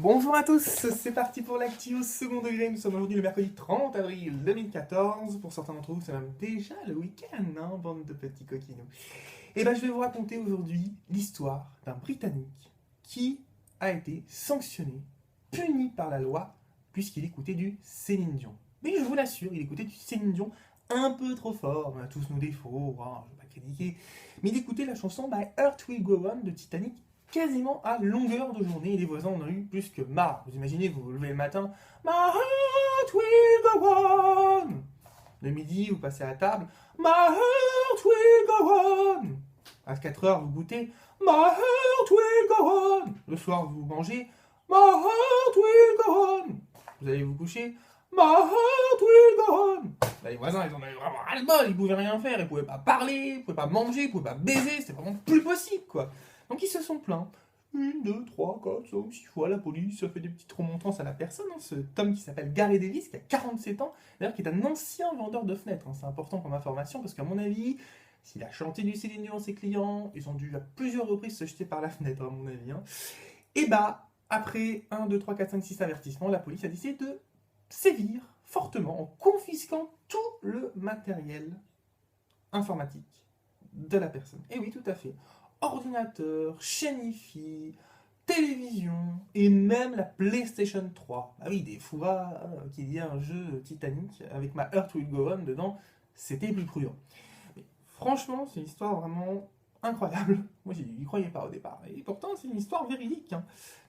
Bonjour à tous, c'est parti pour l'actu au second degré. Nous sommes aujourd'hui le mercredi 30 avril 2014. Pour certains d'entre vous, c'est même déjà le week-end, hein, bande de petits coquinous. Et ben, je vais vous raconter aujourd'hui l'histoire d'un Britannique qui a été sanctionné, puni par la loi, puisqu'il écoutait du Céline Dion. Mais je vous l'assure, il écoutait du Céline Dion un peu trop fort. On a tous nos défauts, hein, je ne vais pas critiquer. Mais il écoutait la chanson My Heart Will Go On de Titanic quasiment à longueur de journée et les voisins en ont eu plus que marre. Vous imaginez, vous vous levez le matin, My heart will go on. Le midi, vous passez à la table, My heart will go on. À 4 heures, vous goûtez, My heart will go on. Le soir, vous mangez, My heart will go on. Vous allez vous coucher, My heart will go on. Là, les voisins, ils en avaient vraiment ras-le-bol, ils pouvaient rien faire, ils pouvaient pas parler, ils pouvaient pas manger, ils pouvaient pas baiser, c'était vraiment plus possible, quoi. Donc ils se sont plaints. Une, deux, trois, quatre, cinq, six fois, la police a fait des petites remontrances à la personne. Hein. Ce Tom qui s'appelle Gary Davis, qui a 47 ans, d'ailleurs qui est un ancien vendeur de fenêtres. Hein. C'est important comme information parce qu'à mon avis, s'il a chanté du Céline Dion à ses clients, ils ont dû à plusieurs reprises se jeter par la fenêtre, à mon avis. Hein. Et bah, après 1, 2, 3, 4, 5, 6 avertissements, la police a décidé de sévir fortement en confisquant tout le matériel informatique de la personne. Et oui, tout à fait. Ordinateur, chaîne Hi-Fi, télévision et même la PlayStation 3. Ah oui, des fois qu'il y a un jeu Titanic avec ma Earth Will Go On dedans, c'était plus prudent. Mais franchement, c'est une histoire vraiment incroyable. Moi, j'y croyais pas au départ. Et pourtant, c'est une histoire véridique. Hein.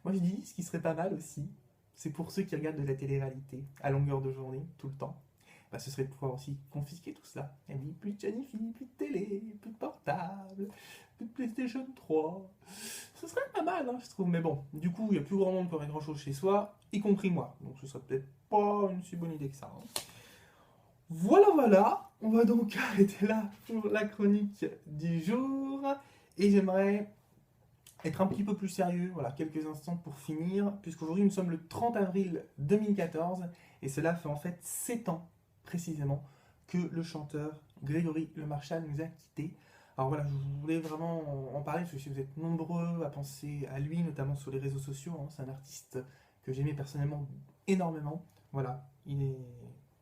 Moi, je dis, ce qui serait pas mal aussi, c'est pour ceux qui regardent de la télé-réalité à longueur de journée, tout le temps. Bah, ce serait de pouvoir aussi confisquer tout cela. Et oui, plus de Janifi, plus de télé, plus de portable, plus de PlayStation 3. Ce serait pas mal, hein, je trouve. Mais bon, du coup, il n'y a plus grand monde qui aurait grand chose chez soi, y compris moi. Donc ce serait peut-être pas une si bonne idée que ça. Hein. Voilà, voilà. On va donc arrêter là pour la chronique du jour. Et j'aimerais être un petit peu plus sérieux, voilà, quelques instants pour finir, puisqu'aujourd'hui nous sommes le 30 avril 2014, et cela fait en fait 7 ans précisément que le chanteur Grégory Le Marchal nous a quittés. Alors voilà, je voulais vraiment en parler, parce que si vous êtes nombreux à penser à lui, notamment sur les réseaux sociaux, hein, c'est un artiste que j'aimais personnellement énormément. Voilà, il est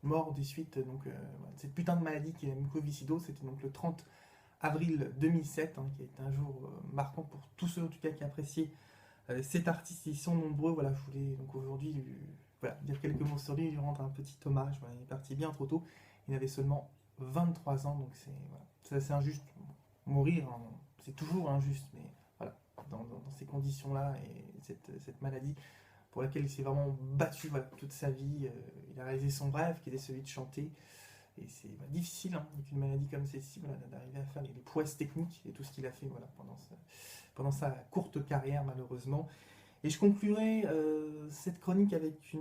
mort des suites donc, cette putain de maladie qui est la mucoviscidose, c'était donc le 30 avril 2007, hein, qui a été un jour marquant pour tous ceux en tout cas qui appréciaient cet artiste. Ils sont nombreux. Voilà, je voulais donc aujourd'hui voilà, dire quelques mots sur lui, lui rendre un petit hommage. Voilà, il est parti bien trop tôt. Il avait seulement 23 ans, donc c'est assez injuste. Mourir, hein, c'est toujours injuste, mais voilà, dans ces conditions-là et cette maladie pour laquelle il s'est vraiment battu voilà, toute sa vie, il a réalisé son rêve qui était celui de chanter. Et c'est difficile, hein, avec une maladie comme celle-ci, voilà, d'arriver à faire les prouesses techniques et tout ce qu'il a fait voilà, pendant sa courte carrière, malheureusement. Et je conclurai cette chronique avec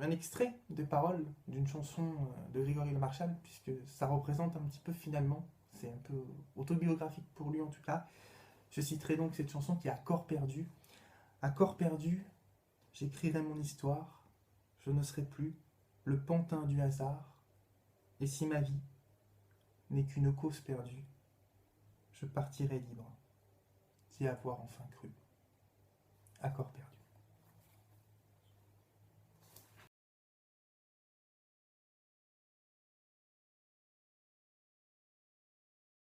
un extrait de paroles d'une chanson de Grégory Le Marchal, puisque ça représente un petit peu finalement, c'est un peu autobiographique pour lui en tout cas. Je citerai donc cette chanson qui est À corps perdu. À corps perdu, j'écrirai mon histoire, je ne serai plus le pantin du hasard. Et si ma vie n'est qu'une cause perdue, je partirai libre, d'y avoir enfin cru. À corps perdu.